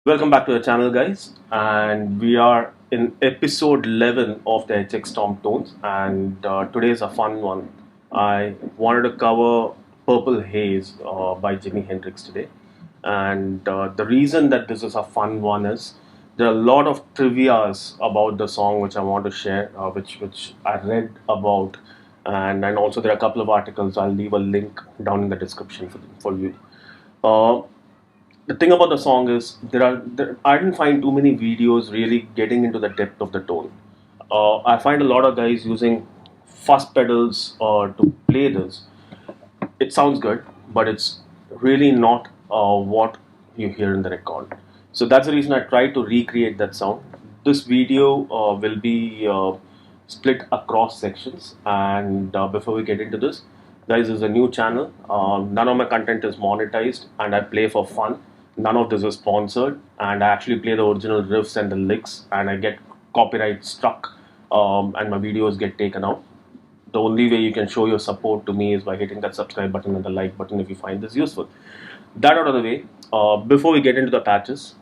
Welcome back to the channel, guys. And we are in episode 11 of the HX Stomp tones. And today is a fun one. I wanted to cover Purple Haze by Jimi Hendrix today. And the reason that this is a fun one is there are a lot of trivias about the song which I want to share, which I read about. And also, there are a couple of articles. I'll leave a link down in the description for you. Uh, the thing about the song is I didn't find too many videos really getting into the depth of the tone. I find a lot of guys using fuzz pedals to play this. It sounds good, but it's really not what you hear in the record. So that's the reason I tried to recreate that sound. This video will be split across sections. And before we get into this, guys, this is a new channel. None of my content is monetized, and I play for fun. None of this is sponsored, and I actually play the original riffs and the licks, and I get copyright struck, and my videos get taken out. The only way you can show your support to me is by hitting that subscribe button and the like button if you find this useful. That out of the way, before we get into the patches,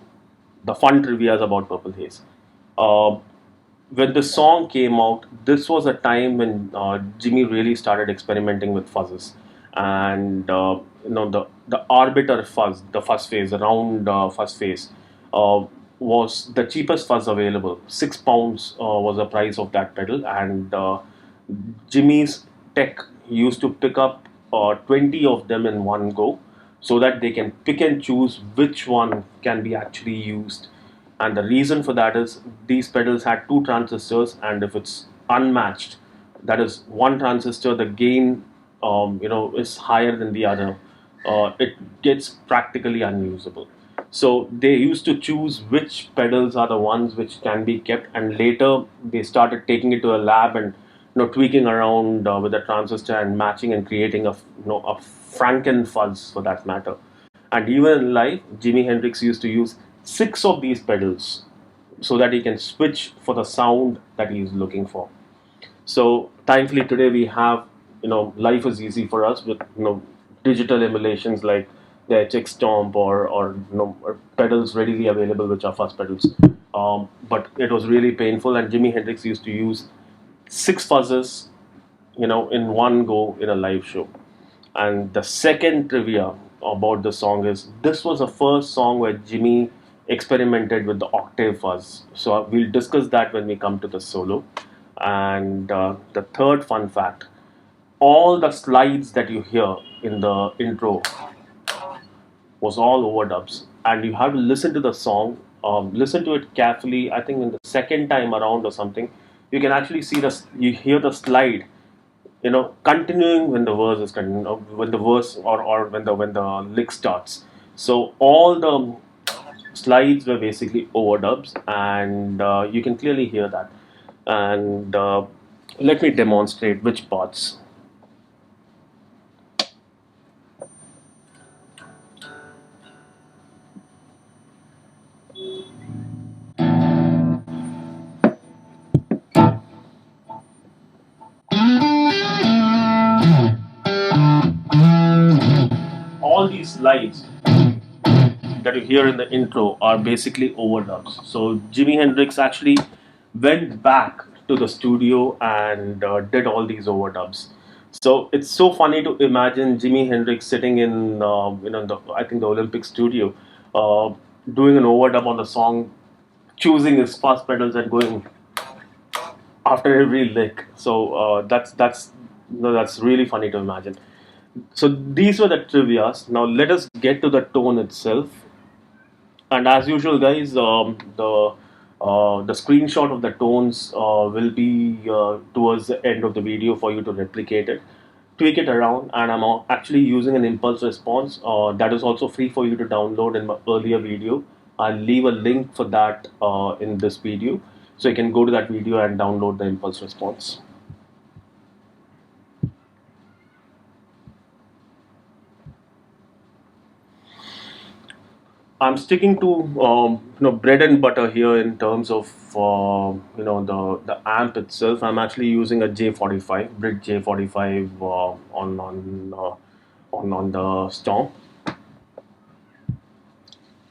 the fun trivia is about Purple Haze. Uh, when the song came out, this was a time when Jimmy really started experimenting with fuzzes, and the arbiter fuzz, the fuzz phase, the round fuzz phase, was the cheapest fuzz available. £6 was the price of that pedal, and Jimmy's tech used to pick up 20 of them in one go so that they can pick and choose which one can be actually used. And the reason for that is these pedals had two transistors, and if it's unmatched, that is one transistor, the gain is higher than the other, it gets practically unusable. So they used to choose which pedals are the ones which can be kept, and later they started taking it to a lab and tweaking around with the transistor and matching and creating a Franken fuzz for that matter. And even in live, Jimi Hendrix used to use six of these pedals so that he can switch for the sound that he is looking for. So thankfully today we have, life is easy for us with digital emulations like the HX Stomp or pedals readily available which are fuzz pedals. But it was really painful, and Jimi Hendrix used to use six fuzzes, in one go in a live show. And the second trivia about the song is this was the first song where Jimmy experimented with the octave fuzz. So we'll discuss that when we come to the solo. And the third fun fact, all the slides that you hear in the intro was all overdubs. And you have to listen to the song, listen to it carefully. I think in the second time around or something, you can actually see you hear the slide continuing when the verse is continuing, when the verse or when the lick starts. So all the slides were basically overdubs, and you can clearly hear that. And let me demonstrate which parts. All these slides that you hear in the intro are basically overdubs. So Jimi Hendrix actually went back to the studio and did all these overdubs. So it's so funny to imagine Jimi Hendrix sitting in I think the Olympic studio, doing an overdub on the song, choosing his fast pedals and going after every lick. So that's really funny to imagine. So these were the trivias. Now let us get to the tone itself. And as usual, guys, the screenshot of the tones will be towards the end of the video for you to replicate it, tweak it around, and I'm actually using an impulse response that is also free for you to download in my earlier video. I'll leave a link for that in this video, so you can go to that video and download the impulse response. I'm sticking to bread and butter here in terms of the amp itself. I'm actually using a J45 Brit J45 on the Stomp.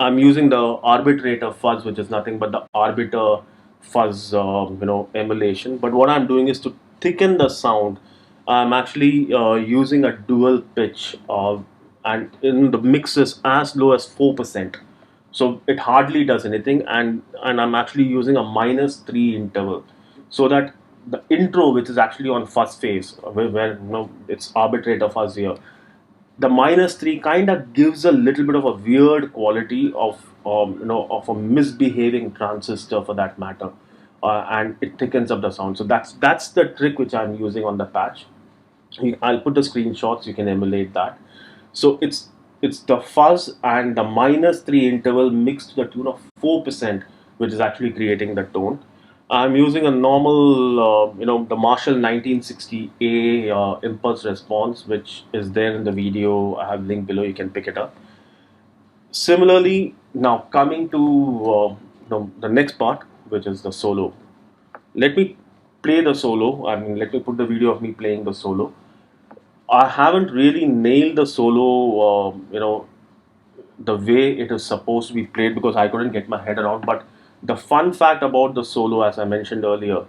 I'm using the arbitrator fuzz, which is nothing but the arbiter fuzz, emulation. But what I'm doing is to thicken the sound. I'm actually using a dual pitch, and in the mix is as low as 4%. So it hardly does anything, and I'm actually using a -3 interval, so that the intro, which is actually on fuzz phase, where it's arbitrator fuzz here, the -3 kind of gives a little bit of a weird quality of of a misbehaving transistor, for that matter, and it thickens up the sound. So that's the trick which I'm using on the patch. I'll put the screenshots. You can emulate that. So it's the fuzz and the -3 interval mixed to the tune of 4%, which is actually creating the tone. I'm using a normal, the Marshall 1960A impulse response, which is there in the video. I have link below. You can pick it up. Similarly, now coming to the next part, which is the solo. Let me play the solo. I mean, let me put the video of me playing the solo. I haven't really nailed the solo, the way it is supposed to be played, because I couldn't get my head around. But the fun fact about the solo, as I mentioned earlier,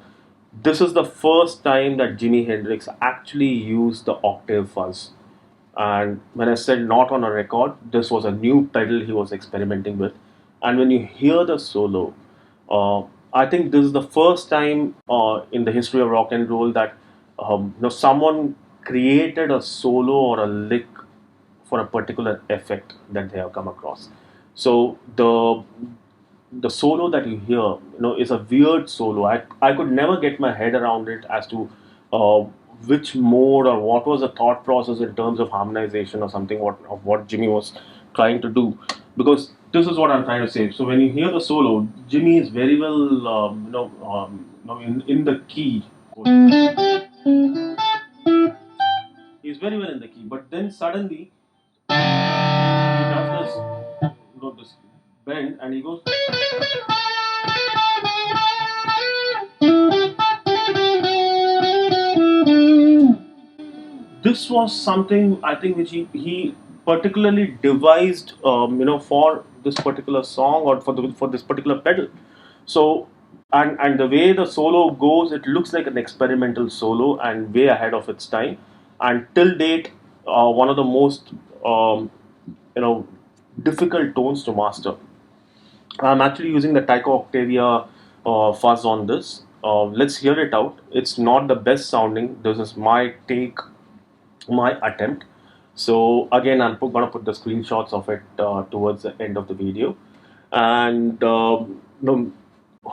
this is the first time that Jimi Hendrix actually used the octave fuzz. And when I said not on a record, this was a new pedal he was experimenting with. And when you hear the solo, I think this is the first time in the history of rock and roll that someone created a solo or a lick for a particular effect that they have come across. So the solo that you hear, is a weird solo. I could never get my head around it as to which mode or what was the thought process in terms of harmonization or something, what Jimmy was trying to do, because this is what I'm trying to say. So when you hear the solo, Jimmy is very well, in the key. He's very well in the key, but then suddenly he does this bend, and he goes. This was something, I think, which he particularly devised, for this particular song, or for this particular pedal. So, and the way the solo goes, it looks like an experimental solo and way ahead of its time. And till date, one of the most you know difficult tones to master. I'm actually using the Taiko Octavia fuzz on this. Let's hear it out. It's not the best sounding. This is my take, my attempt. So again, I'm gonna put the screenshots of it towards the end of the video, and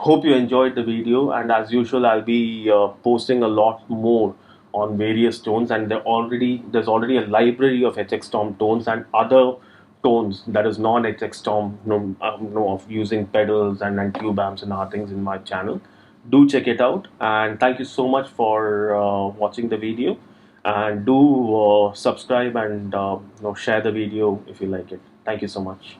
hope you enjoyed the video. And as usual, I'll be posting a lot more on various tones, and there's already a library of HX Stomp tones and other tones that is non-HX Stomp, of using pedals and tube amps and other things in my channel. Do check it out, and thank you so much for watching the video, and do subscribe and share the video if you like it. Thank you so much.